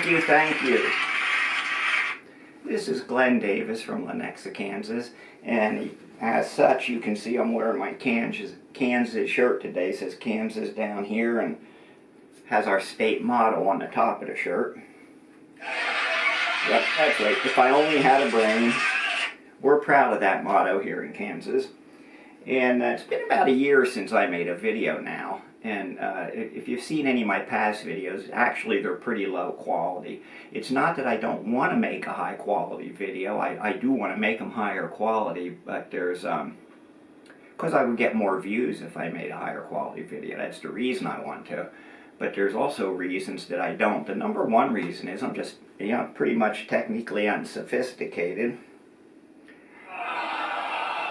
Thank you, thank you. This is Glenn Davis from Lenexa, Kansas, and as such you can see I'm wearing my Kansas shirt today. It says Kansas down here and has our state motto on the top of the shirt. Yep, that's right. If I only had a brain. We're proud of that motto here in Kansas. And it's been about a year since I made a video now. And if you've seen any of my past videos, actually they're pretty low quality. It's not that I don't want to make a high quality video. I do want to make them higher quality, but there's, because I would get more views if I made a higher quality video. That's the reason I want to. But there's also reasons that I don't. The number one reason is I'm just, pretty much technically unsophisticated.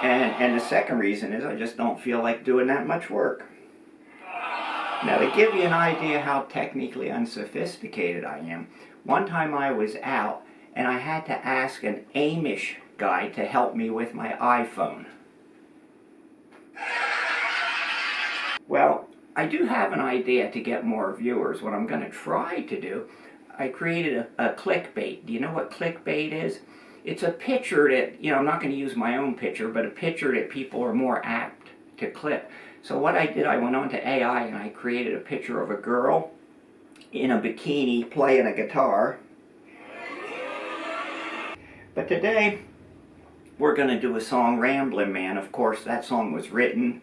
And the second reason is I just don't feel like doing that much work. Now, to give you an idea how technically unsophisticated I am, one time I was out and I had to ask an Amish guy to help me with my iPhone. Well, I do have an idea to get more viewers. What I'm going to try to do, I created a clickbait. Do you know what clickbait is? It's a picture that, I'm not going to use my own picture, but a picture that people are more apt to click. So what I did, I went on to AI and I created a picture of a girl in a bikini playing a guitar. But today, we're going to do a song, Ramblin Man. Of course, that song was written,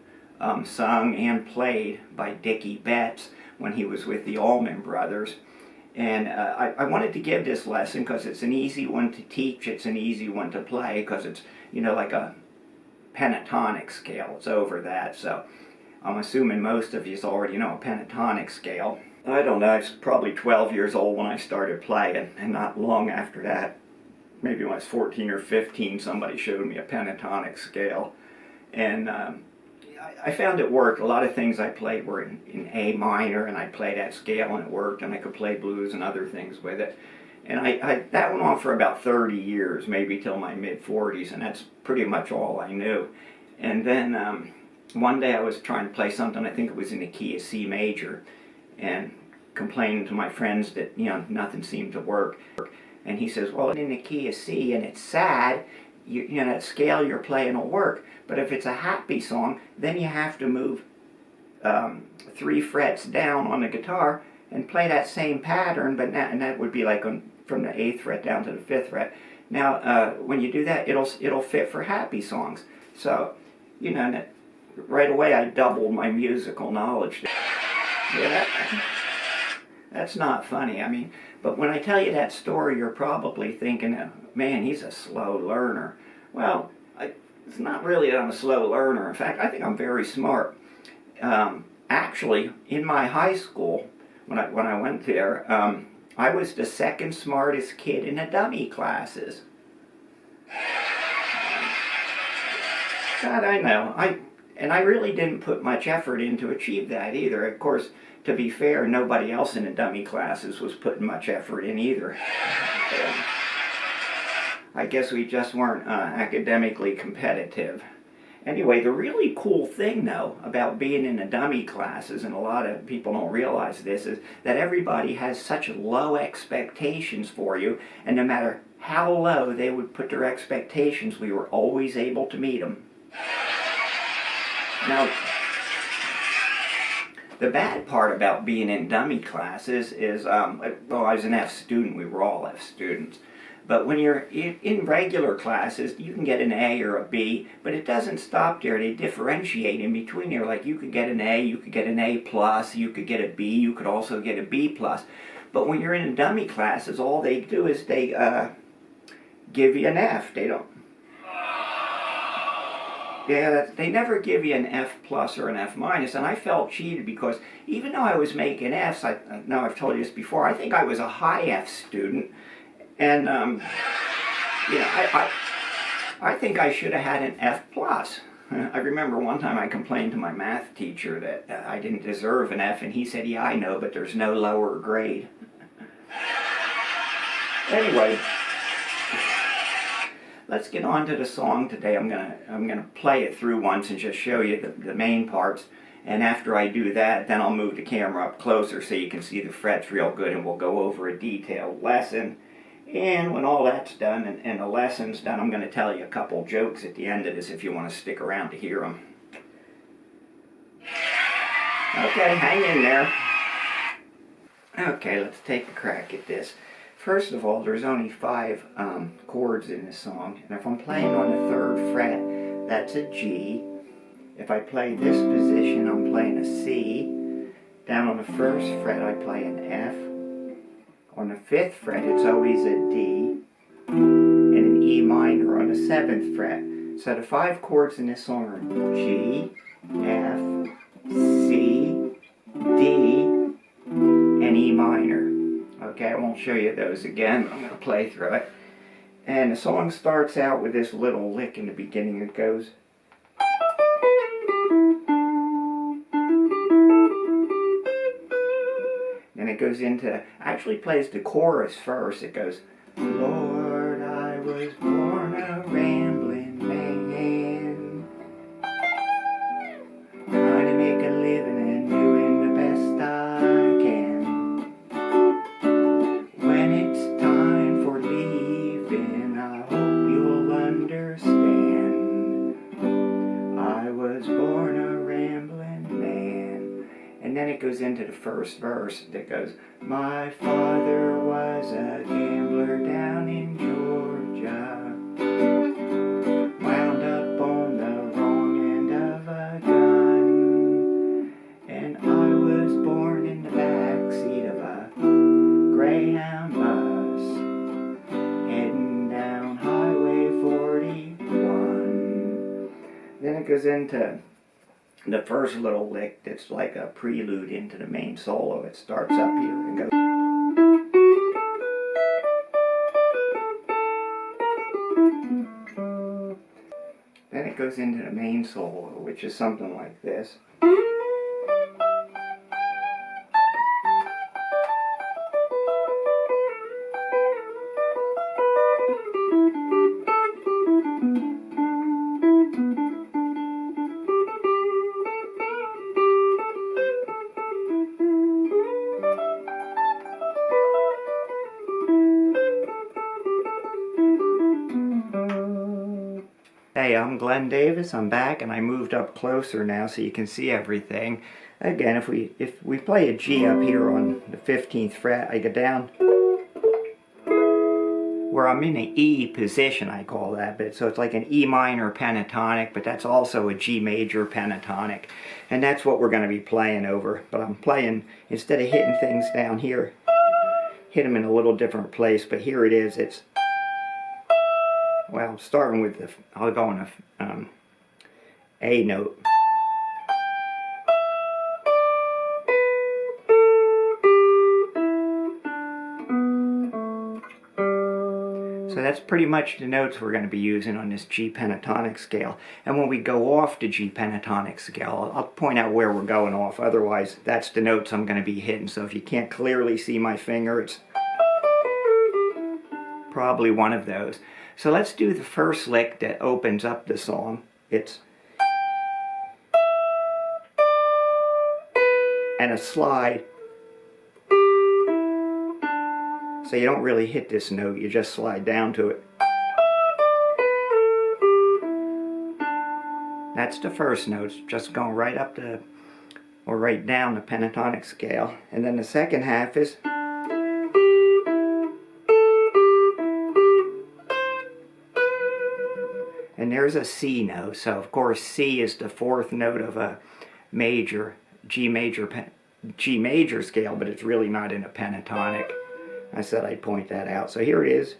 sung, and played by Dickie Betts when he was with the Allman Brothers. And I wanted to give this lesson because it's an easy one to teach, it's an easy one to play, because it's, like a pentatonic scale. It's over that, so I'm assuming most of you already know a pentatonic scale. I don't know, I was probably 12 years old when I started playing, and not long after that, maybe when I was 14 or 15, somebody showed me a pentatonic scale. And I found it worked. A lot of things I played were in A minor, and I played that scale and it worked, and I could play blues and other things with it. And that went on for about 30 years, maybe till my mid-40s, and that's pretty much all I knew. And then one day I was trying to play something, I think it was in the key of C major, and complaining to my friends that, nothing seemed to work. And he says, well, in the key of C, and it's sad, that scale you're playing will work. But if it's a happy song, then you have to move 3 frets down on the guitar and play that same pattern, and that would be like from the 8th fret down to the 5th fret. Now, when you do that, it'll fit for happy songs. So, right away I doubled my musical knowledge. Yeah, that's not funny. But when I tell you that story, you're probably thinking, man, he's a slow learner. Well, it's not really that I'm a slow learner. In fact, I think I'm very smart. Actually, in my high school, when I went there, I was the second smartest kid in the dummy classes. God, I know. And I really didn't put much effort in to achieve that either. Of course, to be fair, nobody else in the dummy classes was putting much effort in either. I guess we just weren't academically competitive. Anyway, the really cool thing, though, about being in the dummy classes, and a lot of people don't realize this, is that everybody has such low expectations for you, and no matter how low they would put their expectations, we were always able to meet them. Now, the bad part about being in dummy classes is, I was an F student, we were all F students. But when you're in regular classes, you can get an A or a B, but it doesn't stop there. They differentiate in between there. Like you could get an A, you could get an A plus, you could get a B, you could also get a B plus. But when you're in dummy classes, all they do is they give you an F. They don't. Yeah, they never give you an F plus or an F minus, and I felt cheated because even though I was making Fs, I know I've told you this before, I think I was a high F student, and I think I should have had an F plus. I remember one time I complained to my math teacher that I didn't deserve an F, and he said, yeah, I know, but there's no lower grade. Anyway, let's get on to the song today. I'm gonna play it through once and just show you the main parts, And after I do that, then I'll move the camera up closer so you can see the frets real good, and we'll go over a detailed lesson. And when all that's done and the lesson's done, I'm going to tell you a couple jokes at the end of this if you want to stick around to hear them. Okay, hang in there. Okay, let's take a crack at this. First of all, there's only 5 chords in this song, and if I'm playing on the 3rd fret, that's a G. If I play this position, I'm playing a C. Down on the 1st fret, I play an F. On the 5th fret, it's always a D, and an E minor on the 7th fret. So the 5 chords in this song are G, F, C, D, and E minor. Okay, I won't show you those again. I'm going to play through it. And the song starts out with this little lick in the beginning. It goes... And it goes into, actually plays the chorus first. It goes, Lord, I was born a rambling man, trying to make a living and doing the best I can. When it's time for leaving, I hope you'll understand. I was born a rambling man. And then it goes into the first verse that goes, my father was a gambler down in Georgia, wound up on the wrong end of a gun, and I was born in the backseat of a Greyhound bus, heading down Highway 41. Then it goes into the first little lick that's like a prelude into the main solo. It starts up here and goes. Then it goes into the main solo, which is something like this. Hey, I'm Glenn Davis. I'm back, and I moved up closer now so you can see everything. Again, if we play a G up here on the 15th fret, I go down where I'm in an E position, I call that. But so it's like an E minor pentatonic, but that's also a G major pentatonic, and that's what we're going to be playing over. But I'm playing, instead of hitting things down here, hit them in a little different place. But here it is. It's, well, starting with the, I'll go on a A note. So that's pretty much the notes we're going to be using on this G pentatonic scale. And when we go off the G pentatonic scale, I'll point out where we're going off. Otherwise, that's the notes I'm going to be hitting. So if you can't clearly see my finger, it's probably one of those. So let's do the first lick that opens up the song. It's and a slide. So you don't really hit this note, you just slide down to it. That's the first note, just going right up the, or right down the pentatonic scale. And then the second half is, and there's a C note. So of course C is the 4th note of a major, G major scale, but it's really not in a pentatonic. I said I'd point that out. So here it is.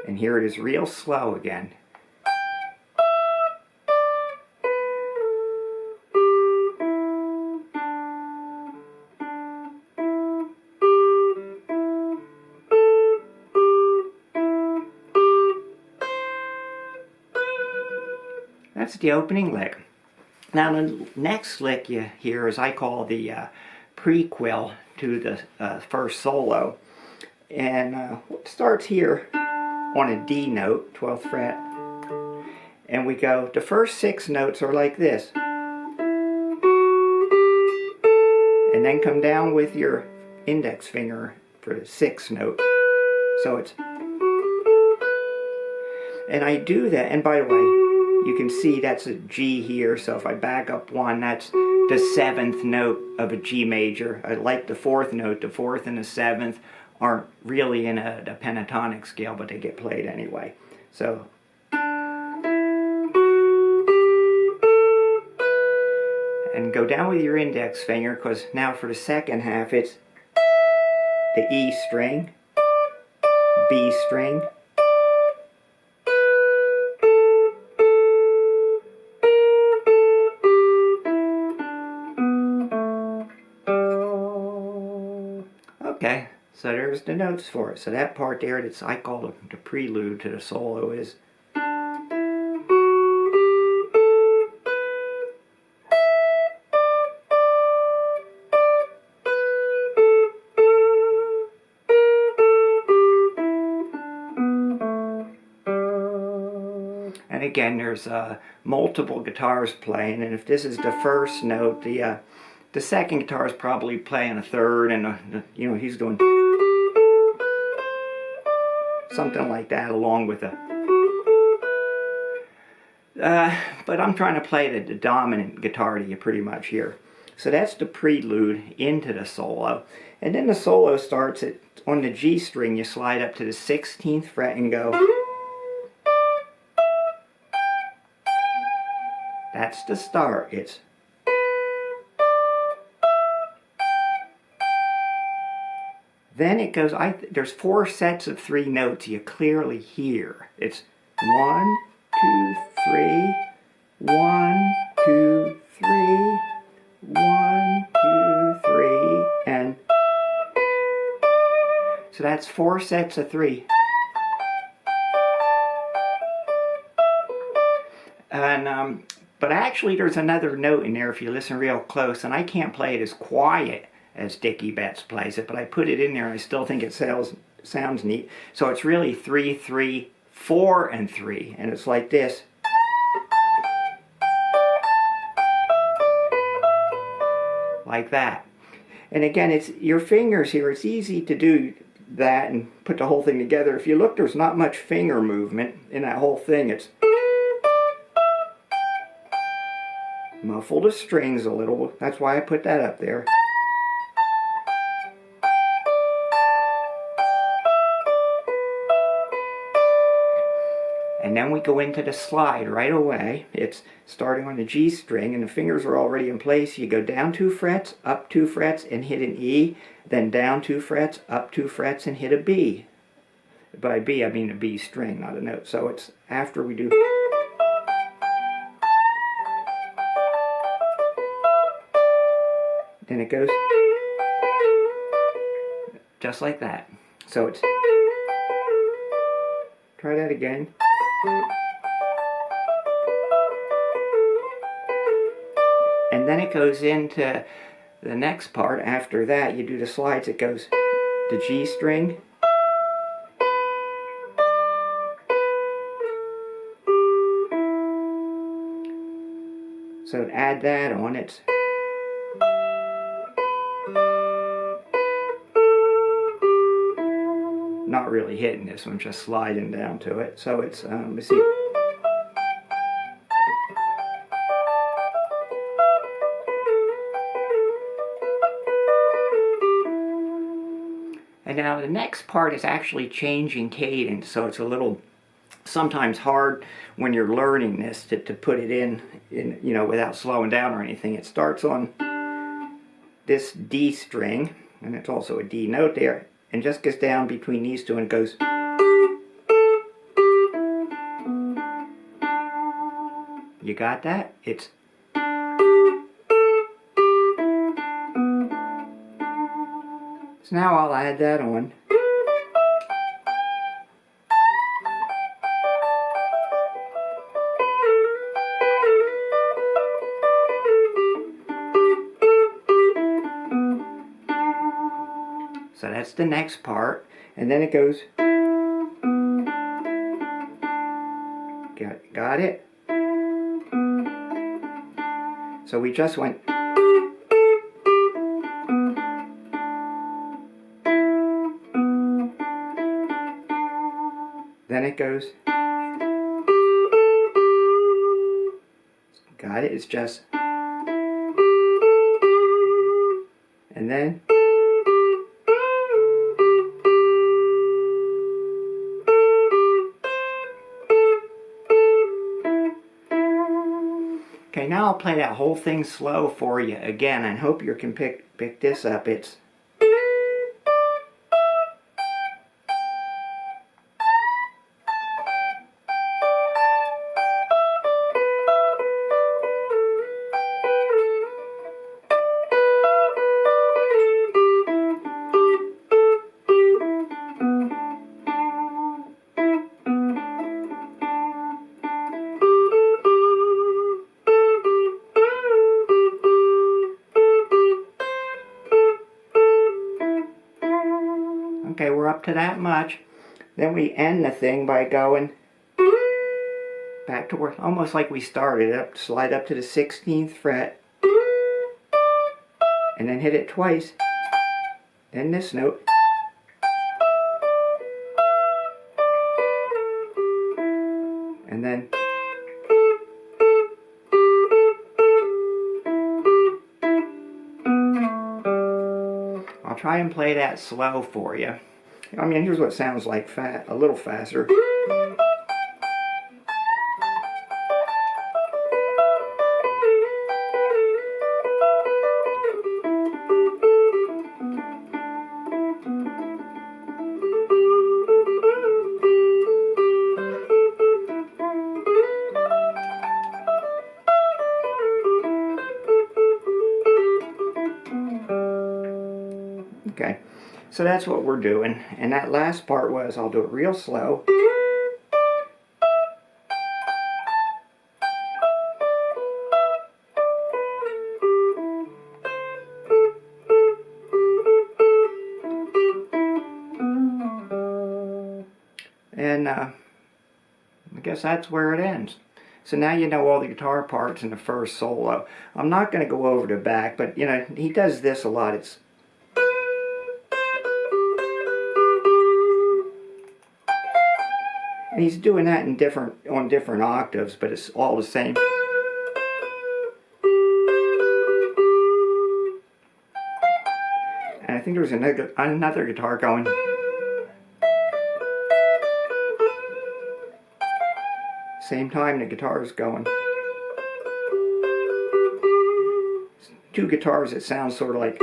And here it is real slow again. That's the opening lick. Now the next lick you hear is I call the prequel to the first solo. And it starts here on a D note, 12th fret. And we go, the first 6 notes are like this. And then come down with your index finger for the 6th note. So it's, and I do that, and by the way, you can see that's a G here, so if I back up 1, that's the 7th note of a G major. I like the 4th note. The 4th and the 7th aren't really in a pentatonic scale, but they get played anyway. So, and go down with your index finger, because now for the second half it's the E string, B string, okay, so there's the notes for it. So that part there, that's, I call the prelude to the solo, is and again, there's multiple guitars playing, and if this is the first note, the second guitar is probably playing a third, and you know, he's doing something like that along with a. But I'm trying to play the dominant guitar to you pretty much here. So that's the prelude into the solo, and then the solo starts at, on the G string. You slide up to the 16th fret and go. That's the start. It's then it goes. There's 4 sets of 3 notes you clearly hear. It's 1, 2, 3, 1, 2, 3, 1, 2, 3, and so that's 4 sets of 3. And but actually there's another note in there if you listen real close, and I can't play it as quiet as Dickie Betts plays it, but I put it in there and I still think it sounds neat. So it's really 3, 3, 4, and 3, and it's like this. Like that. And again, it's your fingers here, it's easy to do that and put the whole thing together. If you look, there's not much finger movement in that whole thing. It's muffle the strings a little, that's why I put that up there. And then we go into the slide right away. It's starting on the G string, and the fingers are already in place. You go down 2 frets, up 2 frets, and hit an E, then down 2 frets, up 2 frets, and hit a B. By B, I mean a B string, not a note. So it's after we do. Then it goes just like that. So it's, try that again. And then it goes into the next part. After that, you do the slides. It goes the G string, so to add that on, it's not really hitting this one, just sliding down to it. So it's, let's see. And now the next part is actually changing cadence, so it's a little sometimes hard when you're learning this to put it in, you know, without slowing down or anything. It starts on this D string, and it's also a D note there, and just gets down between these two and goes. You got that? It's. So now I'll add that on. So that's the next part, and then it goes. Got it? So we just went. Then it goes. Got it? It's just. And then. Okay, now I'll play that whole thing slow for you again and hope you can pick this up. It's. Okay, we're up to that much. Then we end the thing by going back to where, almost like we started up, slide up to the 16th fret, and then hit it twice. Then this note. And then. I'll try and play that slow for you. I mean, here's what it sounds like, a little faster. Okay, so that's what we're doing. And that last part was, I'll do it real slow. And I guess that's where it ends. So now you know all the guitar parts in the first solo. I'm not going to go over the back, but you know, he does this a lot. It's and he's doing that in on different octaves, but it's all the same. And I think there was another guitar going. Same time the guitar is going. Two guitars that sound sort of like.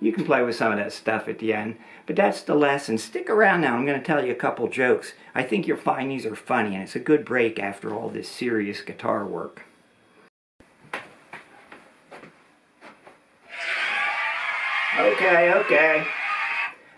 You can play with some of that stuff at the end, but that's the lesson. Stick around now. I'm going to tell you a couple jokes. I think you'll find these are funny, and it's a good break after all this serious guitar work. Okay.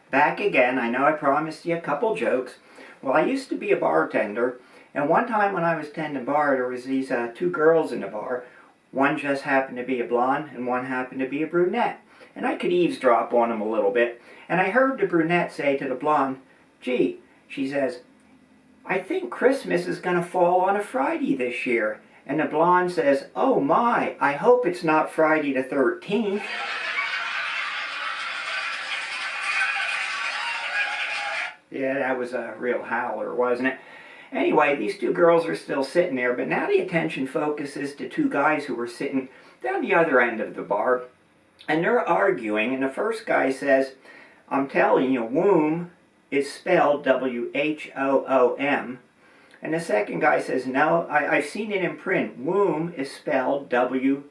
Back again. I know I promised you a couple jokes. Well, I used to be a bartender, and one time when I was tending bar, there was these two girls in the bar. One just happened to be a blonde, and one happened to be a brunette. And I could eavesdrop on them a little bit. And I heard the brunette say to the blonde, "Gee," she says, "I think Christmas is going to fall on a Friday this year." And the blonde says, "Oh my, I hope it's not Friday the 13th. Yeah, that was a real howler, wasn't it? Anyway, these two girls are still sitting there, but now the attention focuses to two guys who were sitting down the other end of the bar. And they're arguing, and the first guy says, "I'm telling you, womb is spelled W-H-O-O-M. And the second guy says, "No, I've seen it in print. Womb is spelled W-O-O-M.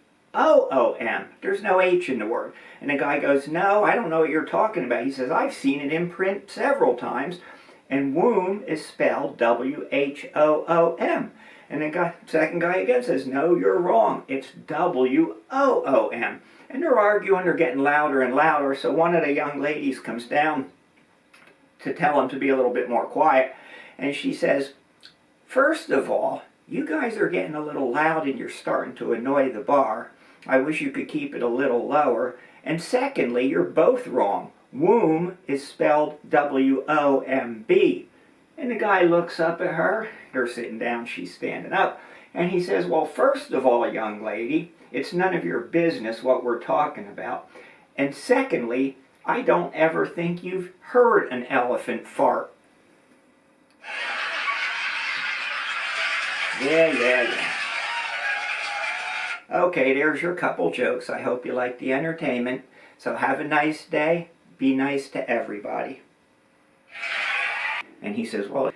There's no H in the word." And the guy goes, "No, I don't know what you're talking about." He says, "I've seen it in print several times, and womb is spelled W-H-O-O-M. And the second guy again says, "No, you're wrong. It's W-O-O-M. And they're arguing, they're getting louder and louder, so one of the young ladies comes down to tell them to be a little bit more quiet. And she says, "First of all, you guys are getting a little loud and you're starting to annoy the bar. I wish you could keep it a little lower. And secondly, you're both wrong. Womb is spelled W-O-M-B. And the guy looks up at her. They're sitting down, she's standing up. And he says, well, first of all, young lady, it's none of your business what we're talking about. And secondly, I don't ever think you've heard an elephant fart. Yeah. Okay, there's your couple jokes. I hope you like the entertainment. So have a nice day. Be nice to everybody. And he says, well,